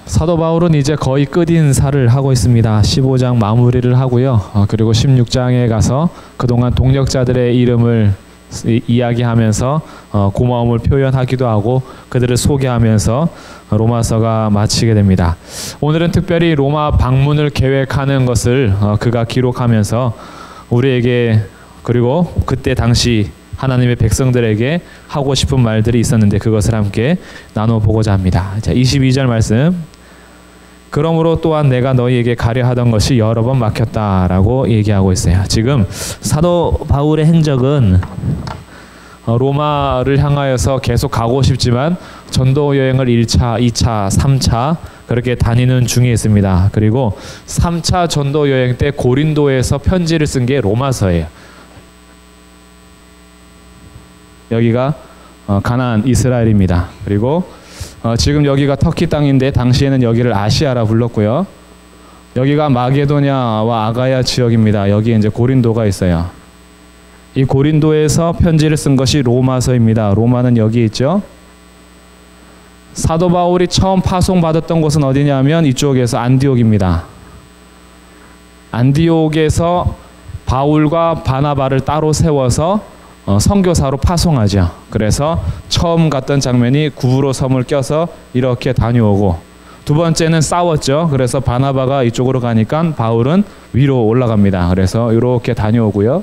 사도 바울은 이제 거의 끝인사를 하고 있습니다. 15장 마무리를 하고요. 그리고 16장에 가서 그동안 동역자들의 이름을 이야기하면서 고마움을 표현하기도 하고 그들을 소개하면서 로마서가 마치게 됩니다. 오늘은 특별히 로마 방문을 계획하는 것을 그가 기록하면서 우리에게 그리고 그때 당시 하나님의 백성들에게 하고 싶은 말들이 있었는데 그것을 함께 나눠보고자 합니다. 자, 22절 말씀. 그러므로 또한 내가 너희에게 가려 하던 것이 여러 번 막혔다라고 얘기하고 있어요. 지금 사도 바울의 행적은 로마를 향하여서 계속 가고 싶지만 전도 여행을 1차, 2차, 3차 그렇게 다니는 중에 있습니다. 그리고 3차 전도 여행 때 고린도에서 편지를 쓴 게 로마서예요. 여기가 가나안 이스라엘입니다. 그리고 지금 여기가 터키 땅인데 당시에는 여기를 아시아라 불렀고요. 여기가 마게도냐와 아가야 지역입니다. 여기에 이제 고린도가 있어요. 이 고린도에서 편지를 쓴 것이 로마서입니다. 로마는 여기 있죠. 사도 바울이 처음 파송받았던 곳은 어디냐면 이쪽에서 안디옥입니다. 안디옥에서 바울과 바나바를 따로 세워서 선교사로 파송하죠. 그래서 처음 갔던 장면이 구브로 섬을 껴서 이렇게 다녀오고, 두 번째는 싸웠죠. 그래서 바나바가 이쪽으로 가니까 바울은 위로 올라갑니다. 그래서 이렇게 다녀오고요.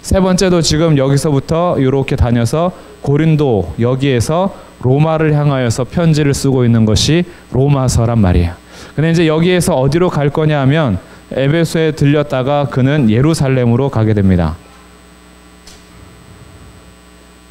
세 번째도 지금 여기서부터 이렇게 다녀서 고린도 여기에서 로마를 향하여서 편지를 쓰고 있는 것이 로마서란 말이에요. 근데 이제 여기에서 어디로 갈 거냐 하면 에베소에 들렸다가 그는 예루살렘으로 가게 됩니다.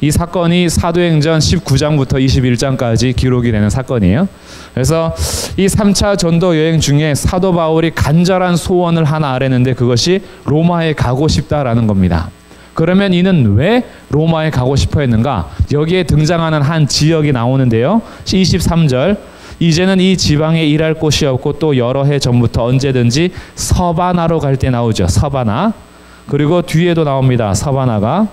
이 사건이 사도행전 19장부터 21장까지 기록이 되는 사건이에요. 그래서 이 3차 전도 여행 중에 사도 바울이 간절한 소원을 하나 아뢰는데 그것이 로마에 가고 싶다라는 겁니다. 그러면 이는 왜 로마에 가고 싶어 했는가? 여기에 등장하는 한 지역이 나오는데요. 23절. 이제는 이 지방에 일할 곳이 없고 또 여러 해 전부터 언제든지 서바나로 갈 때 나오죠. 서바나. 그리고 뒤에도 나옵니다. 서바나가.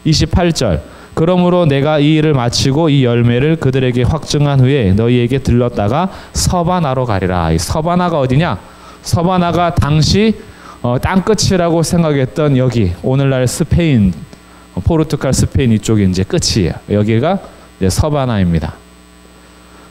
28절. 그러므로 내가 이 일을 마치고 이 열매를 그들에게 확증한 후에 너희에게 들렀다가 서바나로 가리라. 이 서바나가 어디냐? 서바나가 당시 땅끝이라고 생각했던 여기 오늘날 스페인, 포르투갈 스페인 이쪽이 이제 끝이에요. 여기가 이제 서바나입니다.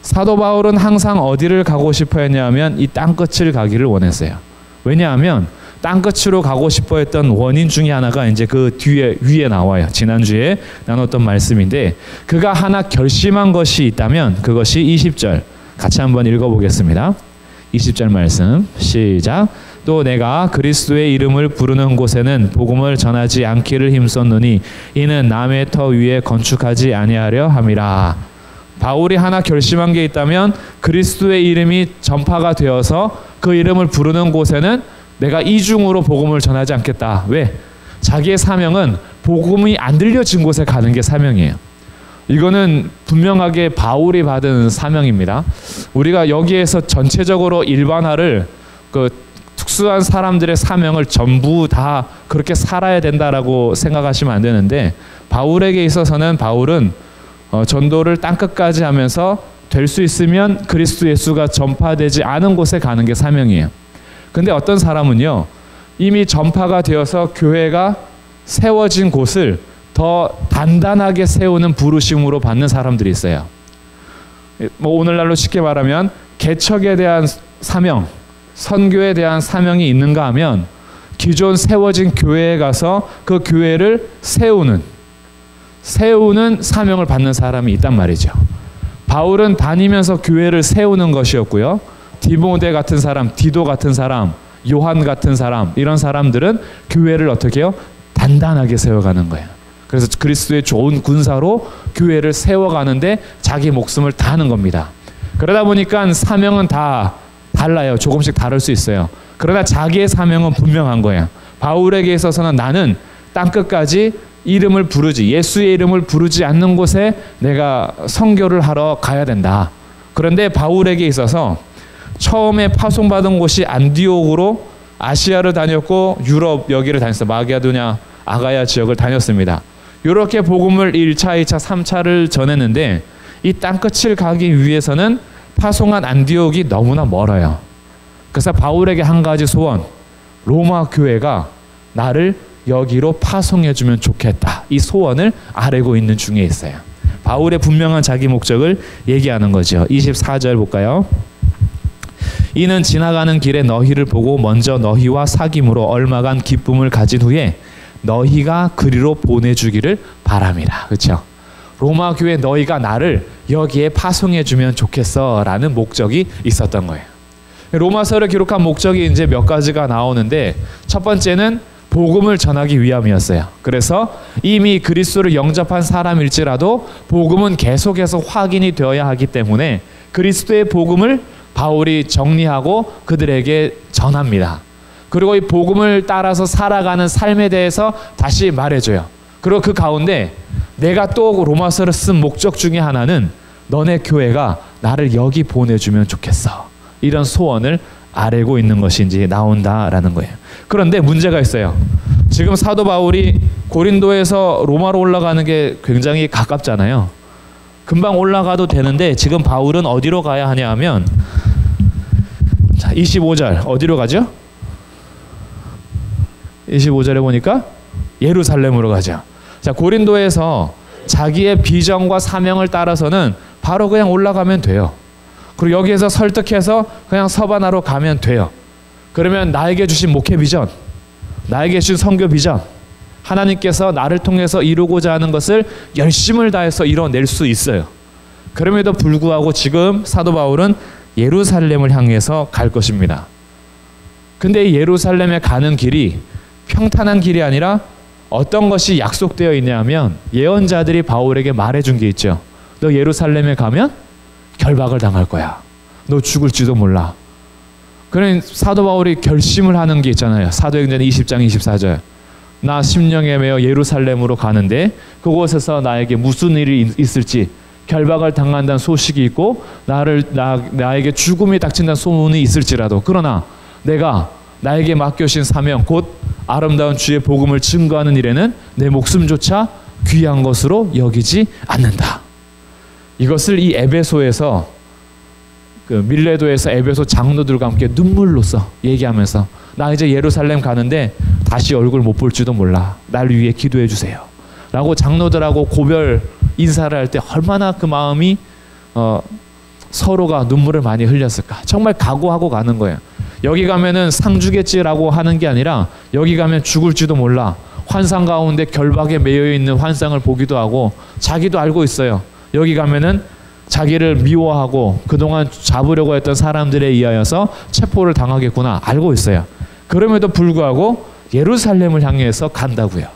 사도 바울은 항상 어디를 가고 싶어 했냐면 이 땅끝을 가기를 원했어요. 왜냐하면 땅끝으로 가고 싶어 했던 원인 중에 하나가 이제 그 뒤에 위에 나와요. 지난주에 나눴던 말씀인데 그가 하나 결심한 것이 있다면 그것이 20절 같이 한번 읽어보겠습니다. 20절 말씀 시작. 또 내가 그리스도의 이름을 부르는 곳에는 복음을 전하지 않기를 힘썼노니 이는 남의 터 위에 건축하지 아니하려 함이라. 바울이 하나 결심한 게 있다면 그리스도의 이름이 전파가 되어서 그 이름을 부르는 곳에는 내가 이중으로 복음을 전하지 않겠다. 왜? 자기의 사명은 복음이 안 들려진 곳에 가는 게 사명이에요. 이거는 분명하게 바울이 받은 사명입니다. 우리가 여기에서 전체적으로 일반화를 특수한 사람들의 사명을 전부 다 그렇게 살아야 된다라고 생각하시면 안 되는데 바울에게 있어서는 바울은 전도를 땅끝까지 하면서 될 수 있으면 그리스도 예수가 전파되지 않은 곳에 가는 게 사명이에요. 근데 어떤 사람은요 이미 전파가 되어서 교회가 세워진 곳을 더 단단하게 세우는 부르심으로 받는 사람들이 있어요. 뭐 오늘날로 쉽게 말하면 개척에 대한 사명, 선교에 대한 사명이 있는가 하면 기존 세워진 교회에 가서 그 교회를 세우는 사명을 받는 사람이 있단 말이죠. 바울은 다니면서 교회를 세우는 것이었고요. 디모데 같은 사람, 디도 같은 사람, 요한 같은 사람 이런 사람들은 교회를 어떻게 해요? 단단하게 세워가는 거예요. 그래서 그리스도의 좋은 군사로 교회를 세워가는데 자기 목숨을 다하는 겁니다. 그러다 보니까 사명은 다 달라요. 조금씩 다를 수 있어요. 그러나 자기의 사명은 분명한 거예요. 바울에게 있어서는 나는 땅끝까지 이름을 부르지 예수의 이름을 부르지 않는 곳에 내가 선교를 하러 가야 된다. 그런데 바울에게 있어서 처음에 파송받은 곳이 안디옥으로 아시아를 다녔고 유럽 여기를 다녔어요. 마게도냐 아가야 지역을 다녔습니다. 이렇게 복음을 1차, 2차, 3차를 전했는데 이 땅끝을 가기 위해서는 파송한 안디옥이 너무나 멀어요. 그래서 바울에게 한 가지 소원, 로마 교회가 나를 여기로 파송해주면 좋겠다. 이 소원을 아뢰고 있는 중에 있어요. 바울의 분명한 자기 목적을 얘기하는 거죠. 24절 볼까요? 이는 지나가는 길에 너희를 보고 먼저 너희와 사귐으로 얼마간 기쁨을 가진 후에 너희가 그리로 보내주기를 바람이라. 그렇죠? 로마 교회 너희가 나를 여기에 파송해주면 좋겠어 라는 목적이 있었던 거예요. 로마서를 기록한 목적이 이제 몇 가지가 나오는데, 첫 번째는 복음을 전하기 위함이었어요. 그래서 이미 그리스도를 영접한 사람일지라도 복음은 계속해서 확인이 되어야 하기 때문에 그리스도의 복음을 바울이 정리하고 그들에게 전합니다. 그리고 이 복음을 따라서 살아가는 삶에 대해서 다시 말해줘요. 그리고 그 가운데 내가 또 로마서를 쓴 목적 중에 하나는 너네 교회가 나를 여기 보내주면 좋겠어. 이런 소원을 아뢰고 있는 것이 이제 나온다라는 거예요. 그런데 문제가 있어요. 지금 사도 바울이 고린도에서 로마로 올라가는 게 굉장히 가깝잖아요. 금방 올라가도 되는데 지금 바울은 어디로 가야 하냐 하면, 자, 25절 어디로 가죠? 25절에 보니까 예루살렘으로 가죠. 자, 고린도에서 자기의 비전과 사명을 따라서는 바로 그냥 올라가면 돼요. 그리고 여기에서 설득해서 그냥 서바나로 가면 돼요. 그러면 나에게 주신 목회 비전, 나에게 주신 선교 비전, 하나님께서 나를 통해서 이루고자 하는 것을 열심을 다해서 이뤄낼 수 있어요. 그럼에도 불구하고 지금 사도 바울은 예루살렘을 향해서 갈 것입니다. 근데 이 예루살렘에 가는 길이 평탄한 길이 아니라 어떤 것이 약속되어 있냐면, 예언자들이 바울에게 말해준 게 있죠. 너 예루살렘에 가면 결박을 당할 거야. 너 죽을지도 몰라. 그런 사도 바울이 결심을 하는 게 있잖아요. 사도행전 20장 24절. 나 심령에 매어 예루살렘으로 가는데 그곳에서 나에게 무슨 일이 있을지, 결박을 당한다는 소식이 있고 나에게 죽음이 닥친다는 소문이 있을지라도, 그러나 내가 나에게 맡겨진 사명 곧 아름다운 주의 복음을 증거하는 일에는 내 목숨조차 귀한 것으로 여기지 않는다. 이것을 이 에베소에서, 그 밀레도에서 에베소 장로들과 함께 눈물로써 얘기하면서, 나 이제 예루살렘 가는데 다시 얼굴 못 볼지도 몰라. 날 위해 기도해 주세요. 라고 장로들하고 고별 인사를 할 때 얼마나 그 마음이 서로가 눈물을 많이 흘렸을까. 정말 각오하고 가는 거예요. 여기 가면은 상 주겠지라고 하는 게 아니라 여기 가면 죽을지도 몰라. 환상 가운데 결박에 매여 있는 환상을 보기도 하고 자기도 알고 있어요. 여기 가면은 자기를 미워하고 그동안 잡으려고 했던 사람들에 의하여서 체포를 당하겠구나 알고 있어요. 그럼에도 불구하고 예루살렘을 향해서 간다고요.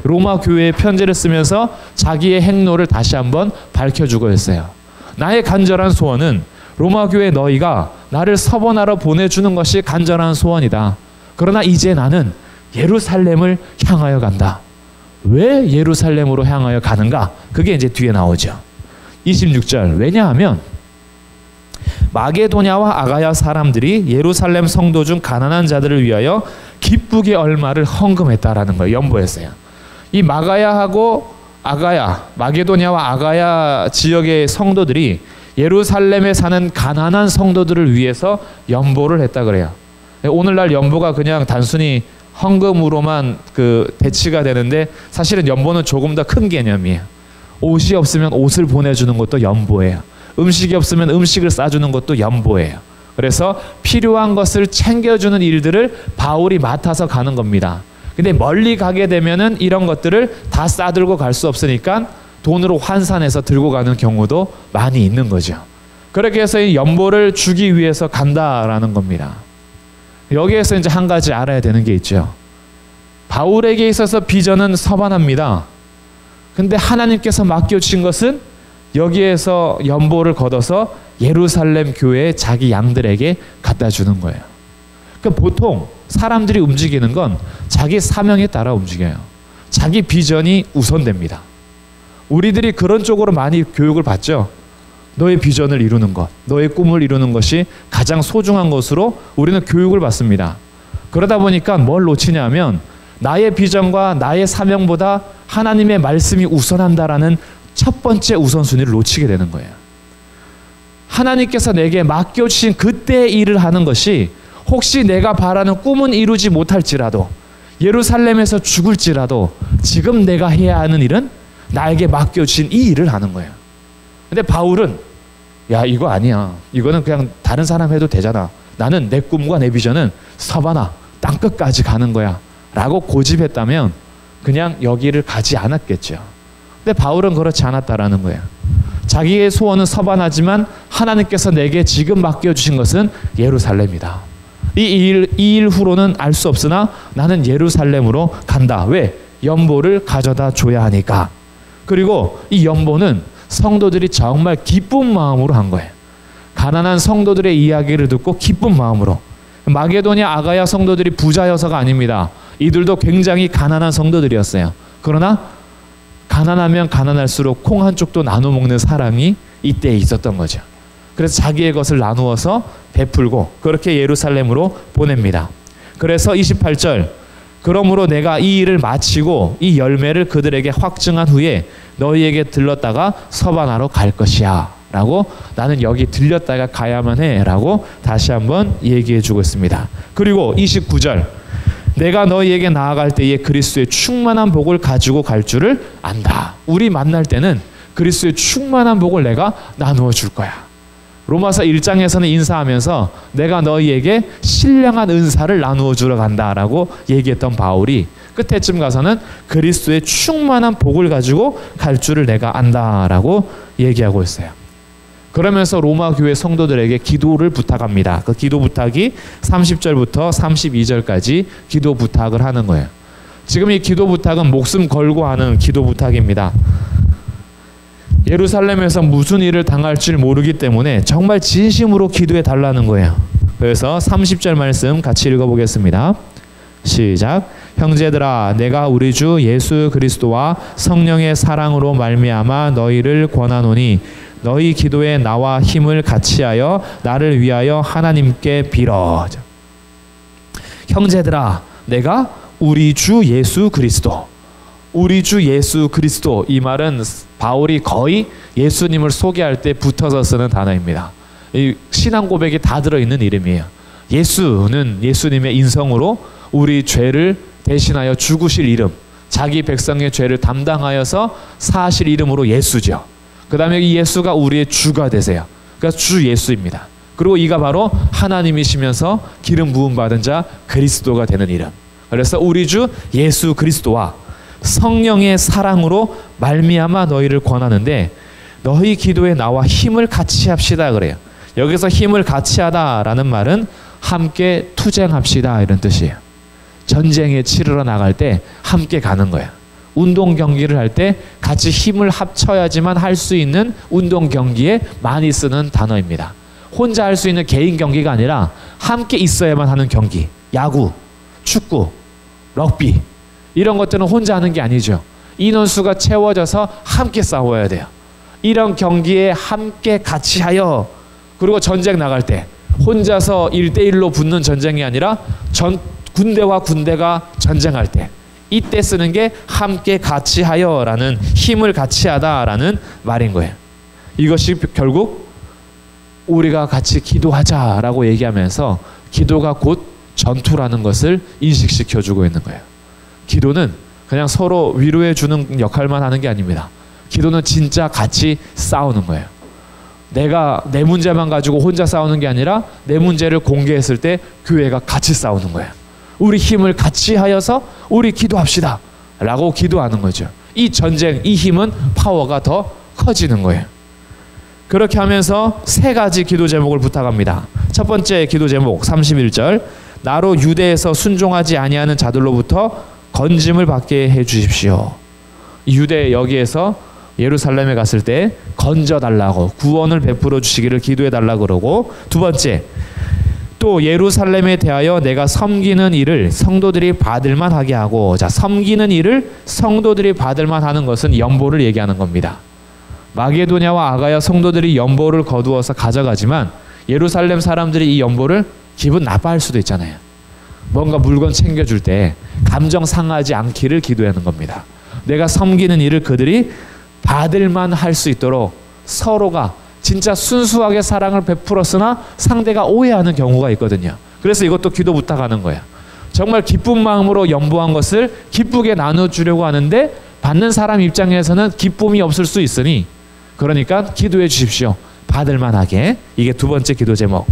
로마 교회에 편지를 쓰면서 자기의 행로를 다시 한번 밝혀주고 했어요. 나의 간절한 소원은 로마 교회 너희가 나를 서번하러 보내주는 것이 간절한 소원이다. 그러나 이제 나는 예루살렘을 향하여 간다. 왜 예루살렘으로 향하여 가는가? 그게 이제 뒤에 나오죠. 26절. 왜냐하면 마게도냐와 아가야 사람들이 예루살렘 성도 중 가난한 자들을 위하여 기쁘게 얼마를 헌금했다라는 걸 연보했어요. 이 마가야하고 아가야, 마게도냐와 아가야 지역의 성도들이 예루살렘에 사는 가난한 성도들을 위해서 연보를 했다 그래요. 오늘날 연보가 그냥 단순히 헌금으로만 그 대치가 되는데, 사실은 연보는 조금 더 큰 개념이에요. 옷이 없으면 옷을 보내주는 것도 연보예요. 음식이 없으면 음식을 싸주는 것도 연보예요. 그래서 필요한 것을 챙겨주는 일들을 바울이 맡아서 가는 겁니다. 근데 멀리 가게 되면은 이런 것들을 다 싸들고 갈 수 없으니까 돈으로 환산해서 들고 가는 경우도 많이 있는 거죠. 그렇게 해서 이 연보를 주기 위해서 간다라는 겁니다. 여기에서 이제 한 가지 알아야 되는 게 있죠. 바울에게 있어서 비전은 서반합니다. 근데 하나님께서 맡겨주신 것은 여기에서 연보를 걷어서 예루살렘 교회에 자기 양들에게 갖다 주는 거예요. 그러니까 보통 사람들이 움직이는 건 자기 사명에 따라 움직여요. 자기 비전이 우선됩니다. 우리들이 그런 쪽으로 많이 교육을 받죠. 너의 비전을 이루는 것, 너의 꿈을 이루는 것이 가장 소중한 것으로 우리는 교육을 받습니다. 그러다 보니까 뭘 놓치냐면 나의 비전과 나의 사명보다 하나님의 말씀이 우선한다라는 첫 번째 우선순위를 놓치게 되는 거예요. 하나님께서 내게 맡겨주신 그때의 일을 하는 것이 혹시 내가 바라는 꿈은 이루지 못할지라도 예루살렘에서 죽을지라도 지금 내가 해야 하는 일은 나에게 맡겨주신 이 일을 하는 거예요. 근데 바울은 야 이거 아니야. 이거는 그냥 다른 사람 해도 되잖아. 나는 내 꿈과 내 비전은 서바나 땅끝까지 가는 거야 라고 고집했다면 그냥 여기를 가지 않았겠죠. 근데 바울은 그렇지 않았다라는 거예요. 자기의 소원은 서바나지만 하나님께서 내게 지금 맡겨주신 것은 예루살렘이다. 이 일 후로는 알 수 없으나 나는 예루살렘으로 간다. 왜? 연보를 가져다 줘야 하니까. 그리고 이 연보는 성도들이 정말 기쁜 마음으로 한 거예요. 가난한 성도들의 이야기를 듣고 기쁜 마음으로. 마게도냐 아가야 성도들이 부자여서가 아닙니다. 이들도 굉장히 가난한 성도들이었어요. 그러나 가난하면 가난할수록 콩 한 쪽도 나눠 먹는 사랑이 이때 있었던 거죠. 그래서 자기의 것을 나누어서 베풀고 그렇게 예루살렘으로 보냅니다. 그래서 28절 그러므로 내가 이 일을 마치고 이 열매를 그들에게 확증한 후에 너희에게 들렀다가 서바나로 갈 것이야 라고 나는 여기 들렸다가 가야만 해 라고 다시 한번 얘기해 주고 있습니다. 그리고 29절 내가 너희에게 나아갈 때에 그리스도의 충만한 복을 가지고 갈 줄을 안다. 우리 만날 때는 그리스도의 충만한 복을 내가 나누어 줄 거야. 로마서 1장에서는 인사하면서 내가 너희에게 신령한 은사를 나누어 주러 간다라고 얘기했던 바울이 끝에쯤 가서는 그리스도의 충만한 복을 가지고 갈 줄을 내가 안다라고 얘기하고 있어요. 그러면서 로마 교회 성도들에게 기도를 부탁합니다. 그 기도 부탁이 30절부터 32절까지 기도 부탁을 하는 거예요. 지금 이 기도 부탁은 목숨 걸고 하는 기도 부탁입니다. 예루살렘에서 무슨 일을 당할지 모르기 때문에 정말 진심으로 기도해 달라는 거예요. 그래서 30절 말씀 같이 읽어보겠습니다. 시작. 형제들아 내가 우리 주 예수 그리스도와 성령의 사랑으로 말미암아 너희를 권하노니 너희 기도에 나와 힘을 같이하여 나를 위하여 하나님께 빌어. 형제들아 내가 우리 주 예수 그리스도, 우리 주 예수 그리스도, 이 말은 바울이 거의 예수님을 소개할 때 붙어서 쓰는 단어입니다. 이 신앙 고백이 다 들어있는 이름이에요. 예수는 예수님의 인성으로 우리 죄를 대신하여 죽으실 이름, 자기 백성의 죄를 담당하여서 사실 이름으로 예수죠. 그 다음에 이 예수가 우리의 주가 되세요. 그래서 주 예수입니다. 그리고 이가 바로 하나님이시면서 기름 부음 받은 자 그리스도가 되는 이름. 그래서 우리 주 예수 그리스도와 성령의 사랑으로 말미암아 너희를 권하는데 너희 기도에 나와 힘을 같이 합시다 그래요. 여기서 힘을 같이 하다라는 말은 함께 투쟁합시다 이런 뜻이에요. 전쟁에 치르러 나갈 때 함께 가는 거예요. 운동 경기를 할 때 같이 힘을 합쳐야지만 할 수 있는 운동 경기에 많이 쓰는 단어입니다. 혼자 할 수 있는 개인 경기가 아니라 함께 있어야만 하는 경기. 야구, 축구, 럭비 이런 것들은 혼자 하는 게 아니죠. 인원수가 채워져서 함께 싸워야 돼요. 이런 경기에 함께 같이 하여, 그리고 전쟁 나갈 때 혼자서 1대1로 붙는 전쟁이 아니라 군대와 군대가 전쟁할 때 이때 쓰는 게 함께 같이 하여라는, 힘을 같이 하다라는 말인 거예요. 이것이 결국 우리가 같이 기도하자라고 얘기하면서 기도가 곧 전투라는 것을 인식시켜주고 있는 거예요. 기도는 그냥 서로 위로해주는 역할만 하는 게 아닙니다. 기도는 진짜 같이 싸우는 거예요. 내가 내 문제만 가지고 혼자 싸우는 게 아니라 내 문제를 공개했을 때 교회가 같이 싸우는 거예요. 우리 힘을 같이 하여서 우리 기도합시다 라고 기도하는 거죠. 이 전쟁, 이 힘은 파워가 더 커지는 거예요. 그렇게 하면서 세 가지 기도 제목을 부탁합니다. 첫 번째 기도 제목 31절, 나로 유대에서 순종하지 아니하는 자들로부터 건짐을 받게 해주십시오. 유대 여기에서 예루살렘에 갔을 때 건져달라고, 구원을 베풀어 주시기를 기도해달라고 그러고, 두 번째, 또 예루살렘에 대하여 내가 섬기는 일을 성도들이 받을만 하게 하고, 자, 섬기는 일을 성도들이 받을만 하는 것은 연보를 얘기하는 겁니다. 마게도냐와 아가야 성도들이 연보를 거두어서 가져가지만 예루살렘 사람들이 이 연보를 기분 나빠할 수도 있잖아요. 뭔가 물건 챙겨줄 때 감정 상하지 않기를 기도하는 겁니다. 내가 섬기는 일을 그들이 받을만 할 수 있도록 서로가 진짜 순수하게 사랑을 베풀었으나 상대가 오해하는 경우가 있거든요. 그래서 이것도 기도 부탁하는 거예요. 정말 기쁜 마음으로 연보한 것을 기쁘게 나눠주려고 하는데 받는 사람 입장에서는 기쁨이 없을 수 있으니 그러니까 기도해 주십시오. 받을 만하게. 이게 두 번째 기도 제목.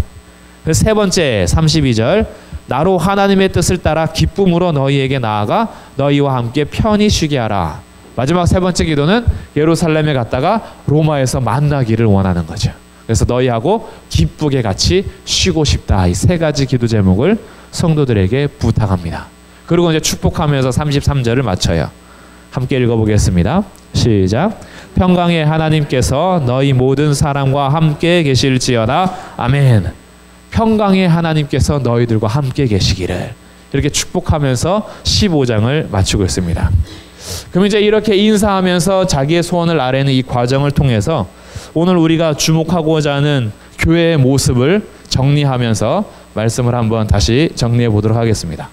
세 번째 32절 나로 하나님의 뜻을 따라 기쁨으로 너희에게 나아가 너희와 함께 편히 쉬게 하라. 마지막 세 번째 기도는 예루살렘에 갔다가 로마에서 만나기를 원하는 거죠. 그래서 너희하고 기쁘게 같이 쉬고 싶다. 이 세 가지 기도 제목을 성도들에게 부탁합니다. 그리고 이제 축복하면서 33절을 맞춰요. 함께 읽어보겠습니다. 시작. 평강의 하나님께서 너희 모든 사람과 함께 계실지어다. 아멘. 평강의 하나님께서 너희들과 함께 계시기를. 이렇게 축복하면서 15장을 마치고 있습니다. 그럼 이제 이렇게 인사하면서 자기의 소원을 아뢰는 이 과정을 통해서 오늘 우리가 주목하고자 하는 교회의 모습을 정리하면서 말씀을 한번 다시 정리해 보도록 하겠습니다.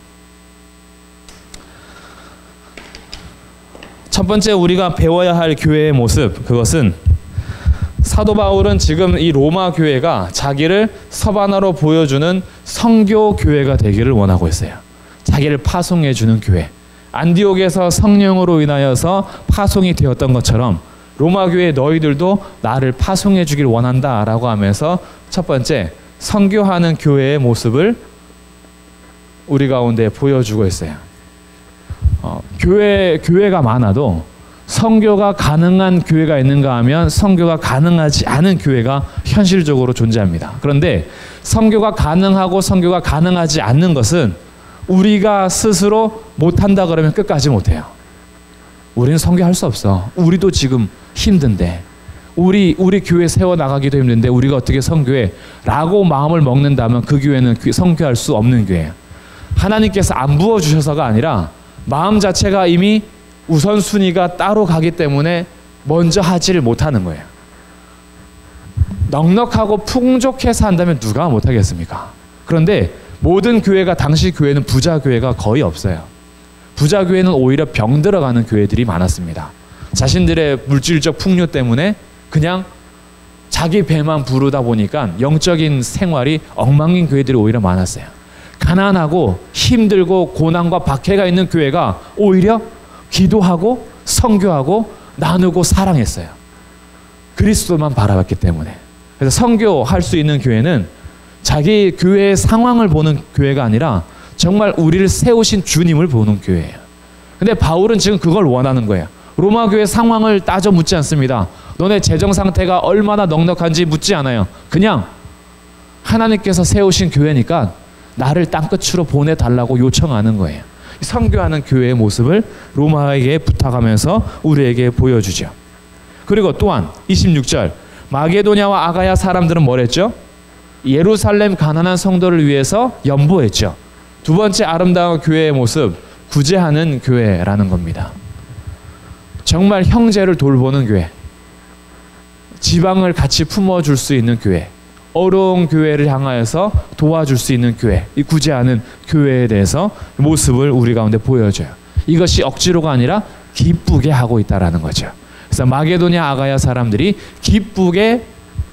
첫 번째 우리가 배워야 할 교회의 모습, 그것은 사도 바울은 지금 이 로마 교회가 자기를 서바나로 보여주는 성교 교회가 되기를 원하고 있어요. 자기를 파송해 주는 교회. 안디옥에서 성령으로 인하여서 파송이 되었던 것처럼 로마 교회 너희들도 나를 파송해 주길 원한다라고 하면서 첫 번째 선교하는 교회의 모습을 우리 가운데 보여주고 있어요. 교회가 많아도 선교가 가능한 교회가 있는가 하면 선교가 가능하지 않은 교회가 현실적으로 존재합니다. 그런데 선교가 가능하고 선교가 가능하지 않는 것은 우리가 스스로 못한다 그러면 끝까지 못해요. 우리는 선교할 수 없어. 우리도 지금 힘든데 우리 교회 세워나가기도 힘든데 우리가 어떻게 선교해? 라고 마음을 먹는다면 그 교회는 선교할 수 없는 교회예요. 하나님께서 안 부어주셔서가 아니라 마음 자체가 이미 우선순위가 따로 가기 때문에 먼저 하지를 못하는 거예요. 넉넉하고 풍족해서 한다면 누가 못하겠습니까? 그런데 모든 교회가 당시 교회는 부자 교회가 거의 없어요. 부자 교회는 오히려 병 들어가는 교회들이 많았습니다. 자신들의 물질적 풍요 때문에 그냥 자기 배만 부르다 보니까 영적인 생활이 엉망인 교회들이 오히려 많았어요. 가난하고 힘들고 고난과 박해가 있는 교회가 오히려 기도하고 선교하고 나누고 사랑했어요. 그리스도만 바라봤기 때문에. 그래서 선교할 수 있는 교회는 자기 교회의 상황을 보는 교회가 아니라 정말 우리를 세우신 주님을 보는 교회예요. 근데 바울은 지금 그걸 원하는 거예요. 로마 교회 상황을 따져 묻지 않습니다. 너네 재정 상태가 얼마나 넉넉한지 묻지 않아요. 그냥 하나님께서 세우신 교회니까 나를 땅끝으로 보내달라고 요청하는 거예요. 선교하는 교회의 모습을 로마에게 부탁하면서 우리에게 보여주죠. 그리고 또한 26절 마게도냐와 아가야 사람들은 뭐랬죠? 예루살렘 가난한 성도를 위해서 연보했죠. 두 번째 아름다운 교회의 모습, 구제하는 교회라는 겁니다. 정말 형제를 돌보는 교회, 지방을 같이 품어줄 수 있는 교회, 어려운 교회를 향하여서 도와줄 수 있는 교회, 이 구제하는 교회에 대해서 모습을 우리 가운데 보여줘요. 이것이 억지로가 아니라 기쁘게 하고 있다라는 거죠. 그래서 마게도냐 아가야 사람들이 기쁘게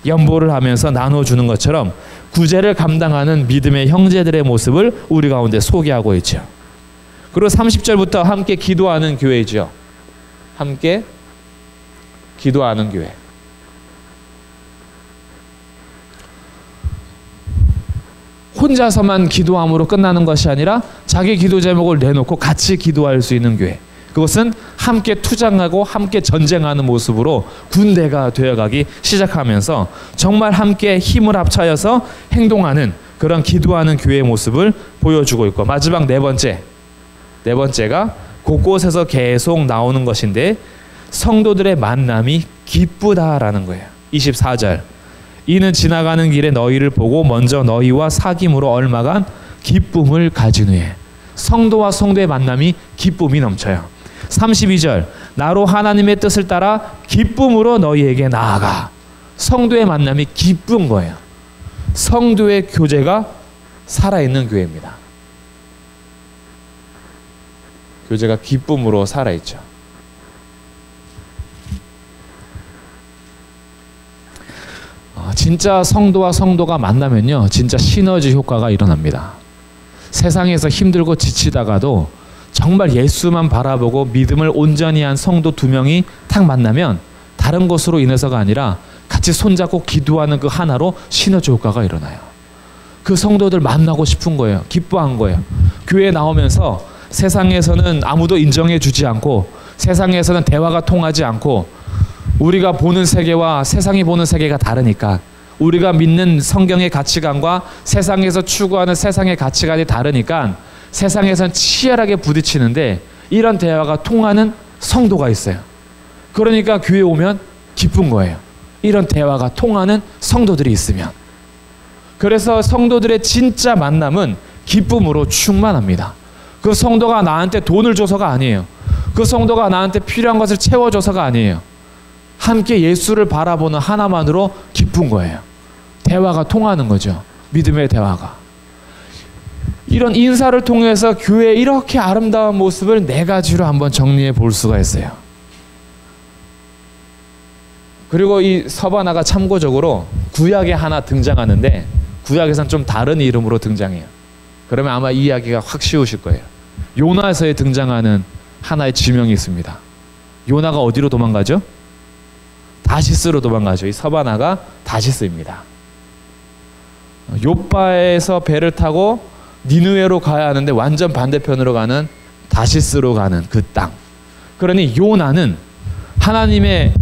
연보를 하면서 나눠주는 것처럼 구제를 감당하는 믿음의 형제들의 모습을 우리 가운데 소개하고 있죠. 그리고 30절부터 함께 기도하는 교회이죠. 함께 기도하는 교회. 혼자서만 기도함으로 끝나는 것이 아니라 자기 기도 제목을 내놓고 같이 기도할 수 있는 교회. 그것은 함께 투쟁하고 함께 전쟁하는 모습으로 군대가 되어가기 시작하면서 정말 함께 힘을 합쳐서 행동하는 그런 기도하는 교회의 모습을 보여주고 있고, 마지막 네 번째가 곳곳에서 계속 나오는 것인데 성도들의 만남이 기쁘다라는 거예요. 24절 이는 지나가는 길에 너희를 보고 먼저 너희와 사귐으로 얼마간 기쁨을 가진 후에. 성도와 성도의 만남이 기쁨이 넘쳐요. 32절 나로 하나님의 뜻을 따라 기쁨으로 너희에게 나아가. 성도의 만남이 기쁜 거예요. 성도의 교제가 살아있는 교회입니다. 교제가 기쁨으로 살아있죠. 진짜 성도와 성도가 만나면요, 진짜 시너지 효과가 일어납니다. 세상에서 힘들고 지치다가도 정말 예수만 바라보고 믿음을 온전히 한 성도 두 명이 탁 만나면 다른 것으로 인해서가 아니라 같이 손잡고 기도하는 그 하나로 시너지 효과가 일어나요. 그 성도들 만나고 싶은 거예요. 기뻐한 거예요. 교회에 나오면서 세상에서는 아무도 인정해 주지 않고, 세상에서는 대화가 통하지 않고, 우리가 보는 세계와 세상이 보는 세계가 다르니까, 우리가 믿는 성경의 가치관과 세상에서 추구하는 세상의 가치관이 다르니까 세상에선 치열하게 부딪히는데 이런 대화가 통하는 성도가 있어요. 그러니까 교회에 오면 기쁜 거예요. 이런 대화가 통하는 성도들이 있으면. 그래서 성도들의 진짜 만남은 기쁨으로 충만합니다. 그 성도가 나한테 돈을 줘서가 아니에요. 그 성도가 나한테 필요한 것을 채워줘서가 아니에요. 함께 예수를 바라보는 하나만으로 기쁜 거예요. 대화가 통하는 거죠. 믿음의 대화가. 이런 인사를 통해서 교회의 이렇게 아름다운 모습을 네 가지로 한번 정리해 볼 수가 있어요. 그리고 이 서바나가 참고적으로 구약에 하나 등장하는데 구약에선 좀 다른 이름으로 등장해요. 그러면 아마 이 이야기가 확 쉬우실 거예요. 요나서에 등장하는 하나의 지명이 있습니다. 요나가 어디로 도망가죠? 다시스로 도망가죠. 이 서바나가 다시스입니다. 요빠에서 배를 타고 니느웨로 가야 하는데 완전 반대편으로 가는 다시스로 가는 그 땅. 그러니 요나는 하나님의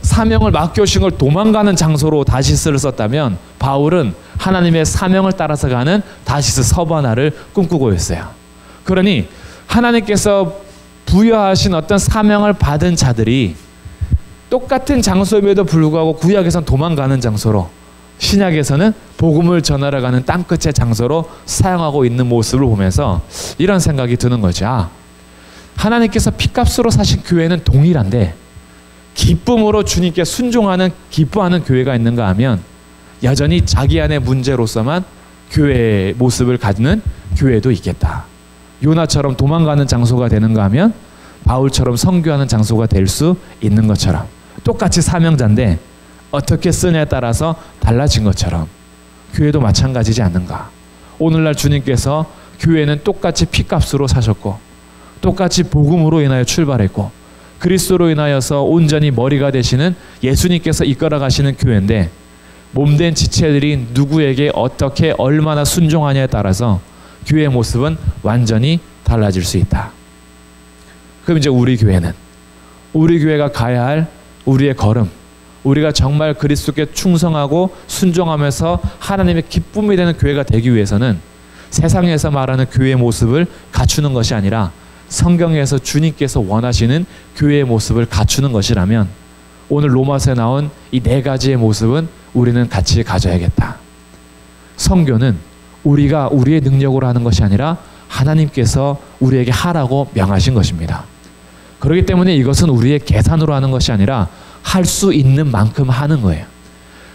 사명을 맡겨주신 걸 도망가는 장소로 다시스를 썼다면 바울은 하나님의 사명을 따라서 가는 다시스 서바나를 꿈꾸고 있어요. 그러니 하나님께서 부여하신 어떤 사명을 받은 자들이 똑같은 장소임에도 불구하고 구약에선 도망가는 장소로, 신약에서는 복음을 전하러 가는 땅끝의 장소로 사용하고 있는 모습을 보면서 이런 생각이 드는 거죠. 아, 하나님께서 피값으로 사신 교회는 동일한데 기쁨으로 주님께 순종하는, 기뻐하는 교회가 있는가 하면 여전히 자기 안의 문제로서만 교회의 모습을 갖는 교회도 있겠다. 요나처럼 도망가는 장소가 되는가 하면 바울처럼 선교하는 장소가 될 수 있는 것처럼, 똑같이 사명자인데 어떻게 쓰냐에 따라서 달라진 것처럼 교회도 마찬가지지 않는가. 오늘날 주님께서 교회는 똑같이 피값으로 사셨고 똑같이 복음으로 인하여 출발했고 그리스도로 인하여서 온전히 머리가 되시는 예수님께서 이끌어 가시는 교회인데, 몸된 지체들이 누구에게 어떻게 얼마나 순종하냐에 따라서 교회의 모습은 완전히 달라질 수 있다. 그럼 이제 우리 교회는, 우리 교회가 가야 할 우리의 걸음, 우리가 정말 그리스도께 충성하고 순종하면서 하나님의 기쁨이 되는 교회가 되기 위해서는 세상에서 말하는 교회의 모습을 갖추는 것이 아니라 성경에서 주님께서 원하시는 교회의 모습을 갖추는 것이라면 오늘 로마서에 나온 이 네 가지의 모습은 우리는 같이 가져야겠다. 선교는 우리가 우리의 능력으로 하는 것이 아니라 하나님께서 우리에게 하라고 명하신 것입니다. 그렇기 때문에 이것은 우리의 계산으로 하는 것이 아니라 할 수 있는 만큼 하는 거예요.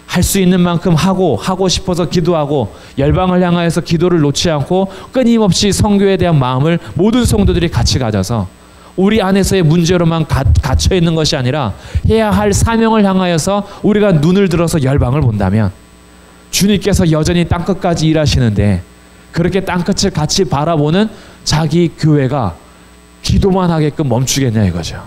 할 수 있는 만큼 하고 싶어서 기도하고 열방을 향하여서 기도를 놓지 않고 끊임없이 선교에 대한 마음을 모든 성도들이 같이 가져서 우리 안에서의 문제로만 갇혀 있는 것이 아니라 해야 할 사명을 향하여서 우리가 눈을 들어서 열방을 본다면 주님께서 여전히 땅끝까지 일하시는데 그렇게 땅끝을 같이 바라보는 자기 교회가 기도만 하게끔 멈추겠냐 이거죠.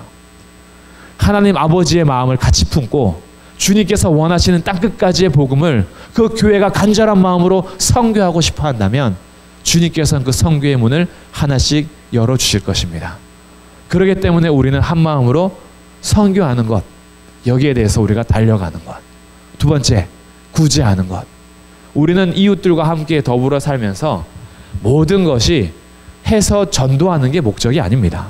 하나님 아버지의 마음을 같이 품고 주님께서 원하시는 땅끝까지의 복음을 그 교회가 간절한 마음으로 선교하고 싶어 한다면 주님께서는 그 선교의 문을 하나씩 열어주실 것입니다. 그렇기 때문에 우리는 한 마음으로 선교하는 것, 여기에 대해서 우리가 달려가는 것. 두 번째, 구제하는 것. 우리는 이웃들과 함께 더불어 살면서 모든 것이 해서 전도하는 게 목적이 아닙니다.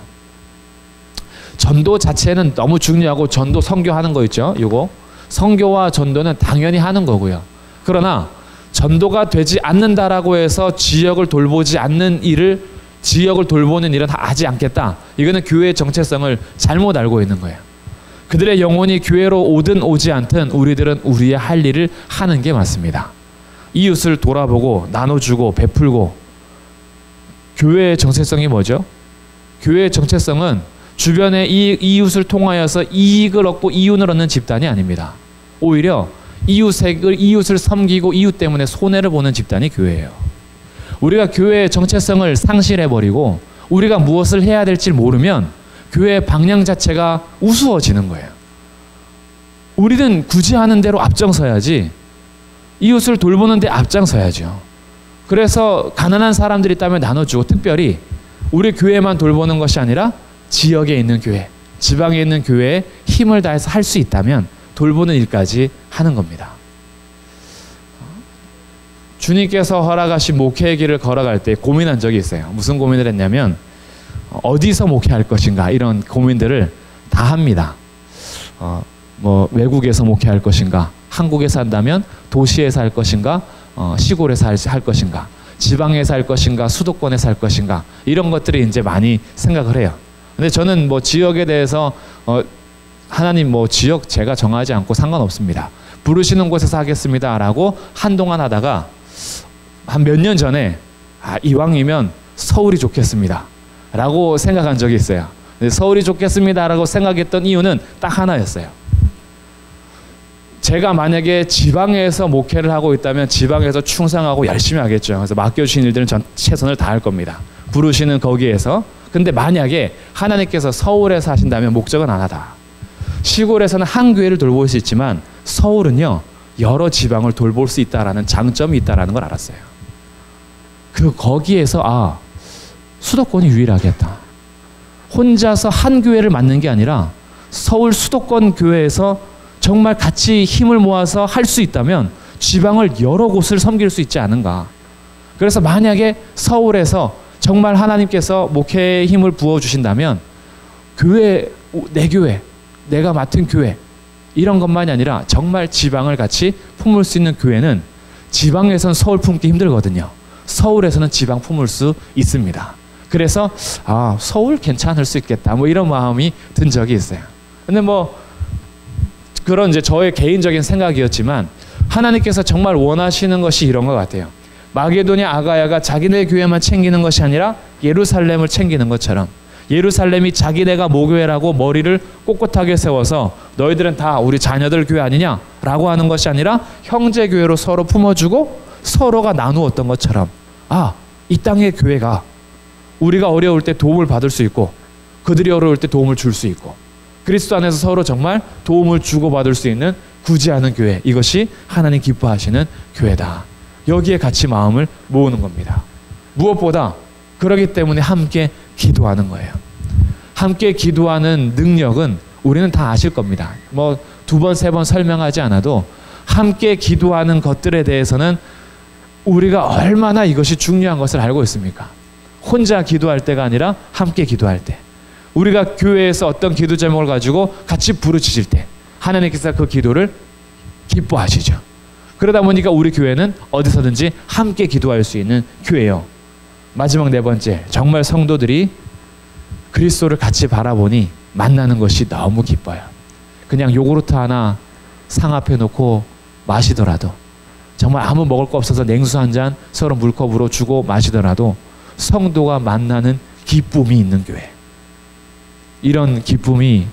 전도 자체는 너무 중요하고 전도 선교하는 거 있죠. 이거 선교와 전도는 당연히 하는 거고요. 그러나 전도가 되지 않는다라고 해서 지역을 돌보지 않는 일을, 지역을 돌보는 일은 하지 않겠다. 이거는 교회의 정체성을 잘못 알고 있는 거예요. 그들의 영혼이 교회로 오든 오지 않든 우리들은 우리의 할 일을 하는 게 맞습니다. 이웃을 돌아보고 나눠주고 베풀고. 교회의 정체성이 뭐죠? 교회의 정체성은 주변의 이웃을 통하여서 이익을 얻고 이윤을 얻는 집단이 아닙니다. 오히려 이웃을 섬기고 이웃 때문에 손해를 보는 집단이 교회예요. 우리가 교회의 정체성을 상실해버리고 우리가 무엇을 해야 될지 모르면 교회의 방향 자체가 우스워지는 거예요. 우리는 굳이 하는 대로 앞장서야지, 이웃을 돌보는 데 앞장서야죠. 그래서 가난한 사람들이 있다면 나눠주고, 특별히 우리 교회만 돌보는 것이 아니라 지역에 있는 교회, 지방에 있는 교회에 힘을 다해서 할 수 있다면 돌보는 일까지 하는 겁니다. 주님께서 허락하신 목회의 길을 걸어갈 때 고민한 적이 있어요. 무슨 고민을 했냐면 어디서 목회할 것인가, 이런 고민들을 다 합니다. 뭐 외국에서 목회할 것인가, 한국에서 한다면 도시에서 할 것인가, 시골에서 할 것인가, 지방에서 할 것인가, 수도권에서 할 것인가, 이런 것들이 이제 많이 생각을 해요. 근데 저는 뭐 지역에 대해서 하나님 뭐 지역 제가 정하지 않고 상관없습니다, 부르시는 곳에서 하겠습니다라고 한동안 하다가 한 몇 년 전에 이왕이면 서울이 좋겠습니다 라고 생각한 적이 있어요. 근데 서울이 좋겠습니다 라고 생각했던 이유는 딱 하나였어요. 제가 만약에 지방에서 목회를 하고 있다면 지방에서 충성하고 열심히 하겠죠. 그래서 맡겨주신 일들은 전 최선을 다할 겁니다, 부르시는 거기에서. 근데 만약에 하나님께서 서울에서 하신다면 목적은 하나다. 시골에서는 한 교회를 돌볼 수 있지만 서울은요, 여러 지방을 돌볼 수 있다라는 장점이 있다라는 걸 알았어요. 거기에서 수도권이 유일하겠다. 혼자서 한 교회를 맡는 게 아니라 서울 수도권 교회에서 정말 같이 힘을 모아서 할 수 있다면 지방을 여러 곳을 섬길 수 있지 않은가. 그래서 만약에 서울에서 정말 하나님께서 목회에 힘을 부어주신다면 교회, 내 교회, 내가 맡은 교회, 이런 것만이 아니라 정말 지방을 같이 품을 수 있는 교회는 지방에선 서울 품기 힘들거든요. 서울에서는 지방 품을 수 있습니다. 그래서 서울 괜찮을 수 있겠다, 뭐 이런 마음이 든 적이 있어요. 근데 뭐 그런 이제 저의 개인적인 생각이었지만 하나님께서 정말 원하시는 것이 이런 것 같아요. 마게도냐 아가야가 자기네 교회만 챙기는 것이 아니라 예루살렘을 챙기는 것처럼, 예루살렘이 자기네가 모교회라고 머리를 꼿꼿하게 세워서 너희들은 다 우리 자녀들 교회 아니냐라고 하는 것이 아니라 형제 교회로 서로 품어주고 서로가 나누었던 것처럼, 이 땅의 교회가 우리가 어려울 때 도움을 받을 수 있고 그들이 어려울 때 도움을 줄 수 있고 그리스도 안에서 서로 정말 도움을 주고받을 수 있는 구제하는 교회, 이것이 하나님 기뻐하시는 교회다. 여기에 같이 마음을 모으는 겁니다. 무엇보다 그러기 때문에 함께 기도하는 거예요. 함께 기도하는 능력은 우리는 다 아실 겁니다. 뭐 2번, 3번 설명하지 않아도 함께 기도하는 것들에 대해서는 우리가 얼마나 이것이 중요한 것을 알고 있습니까? 혼자 기도할 때가 아니라 함께 기도할 때, 우리가 교회에서 어떤 기도 제목을 가지고 같이 부르짖을 때 하나님께서 그 기도를 기뻐하시죠. 그러다 보니까 우리 교회는 어디서든지 함께 기도할 수 있는 교회예요. 마지막 4번째, 정말 성도들이 그리스도를 같이 바라보니 만나는 것이 너무 기뻐요. 그냥 요구르트 하나 상 앞에 놓고 마시더라도, 정말 아무 먹을 거 없어서 냉수 한 잔 서로 물컵으로 주고 마시더라도 성도가 만나는 기쁨이 있는 교회, 이런 기쁨이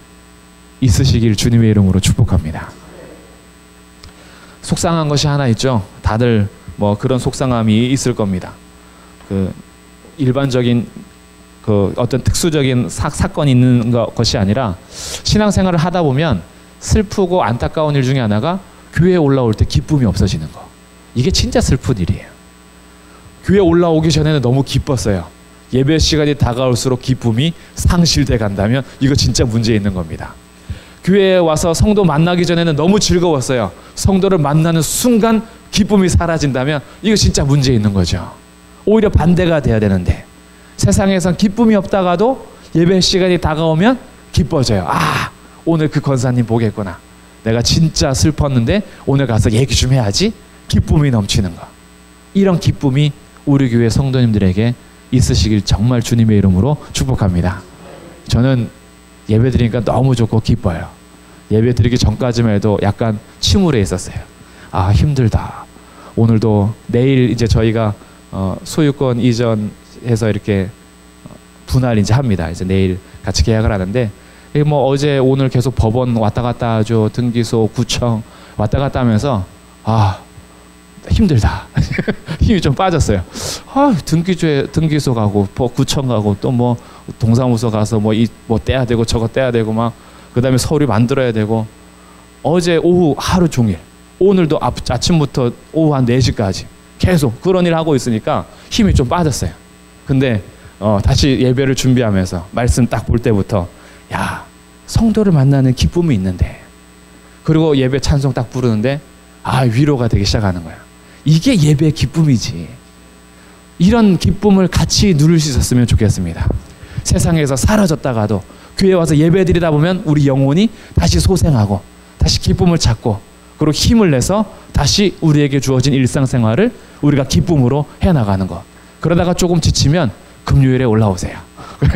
있으시길 주님의 이름으로 축복합니다. 속상한 것이 하나 있죠. 다들 뭐 그런 속상함이 있을 겁니다. 일반적인 어떤 특수적인 사건이 있는 것이 아니라 신앙생활을 하다 보면 슬프고 안타까운 일 중에 하나가 교회에 올라올 때 기쁨이 없어지는 거. 이게 진짜 슬픈 일이에요. 교회 올라오기 전에는 너무 기뻤어요. 예배 시간이 다가올수록 기쁨이 상실돼 간다면 이거 진짜 문제 있는 겁니다. 교회에 와서 성도 만나기 전에는 너무 즐거웠어요. 성도를 만나는 순간 기쁨이 사라진다면 이거 진짜 문제 있는 거죠. 오히려 반대가 돼야 되는데 세상에선 기쁨이 없다가도 예배 시간이 다가오면 기뻐져요. 오늘 그 권사님 보겠구나. 내가 진짜 슬펐는데 오늘 가서 얘기 좀 해야지. 기쁨이 넘치는 거. 이런 기쁨이 우리 교회 성도님들에게 있으시길 정말 주님의 이름으로 축복합니다. 저는 예배 드리니까 너무 좋고 기뻐요. 예배 드리기 전까지만 해도 약간 침울해 있었어요. 힘들다. 오늘도 내일 이제 저희가 소유권 이전해서 이렇게 분할 이제 합니다. 이제 내일 같이 계약을 하는데 뭐 어제 오늘 계속 법원 왔다 갔다 하죠. 등기소, 구청 왔다 갔다 하면서 힘들다. 힘이 좀 빠졌어요. 등기소 가고 구청 가고 또 뭐 동사무소 가서 뭐 떼야 되고 저거 떼야 되고 막 그다음에 서류 만들어야 되고 어제 오후 하루 종일 오늘도 아침부터 오후 한 4시까지 계속 그런 일 하고 있으니까 힘이 좀 빠졌어요. 근데 다시 예배를 준비하면서 말씀 딱 볼 때부터 성도를 만나는 기쁨이 있는데 그리고 예배 찬송 딱 부르는데 위로가 되기 시작하는 거야. 이게 예배의 기쁨이지. 이런 기쁨을 같이 누릴 수 있었으면 좋겠습니다. 세상에서 사라졌다가도 교회 와서 예배 드리다 보면 우리 영혼이 다시 소생하고 다시 기쁨을 찾고 그리고 힘을 내서 다시 우리에게 주어진 일상생활을 우리가 기쁨으로 해나가는 것. 그러다가 조금 지치면 금요일에 올라오세요.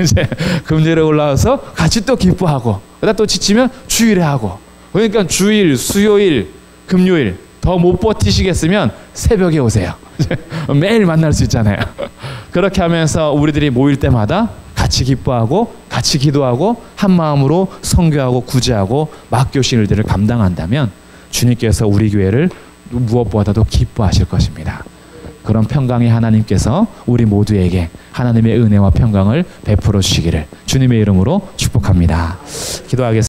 이제 금요일에 올라와서 같이 또 기뻐하고 그러다 또 지치면 주일에 하고 그러니까 주일, 수요일, 금요일 더 못 버티시겠으면 새벽에 오세요. 매일 만날 수 있잖아요. 그렇게 하면서 우리들이 모일 때마다 같이 기뻐하고 같이 기도하고 한 마음으로 선교하고 구제하고 맡겨주신 일들을 감당한다면 주님께서 우리 교회를 무엇보다도 기뻐하실 것입니다. 그런 평강의 하나님께서 우리 모두에게 하나님의 은혜와 평강을 베풀어 주시기를 주님의 이름으로 축복합니다. 기도하겠습니다.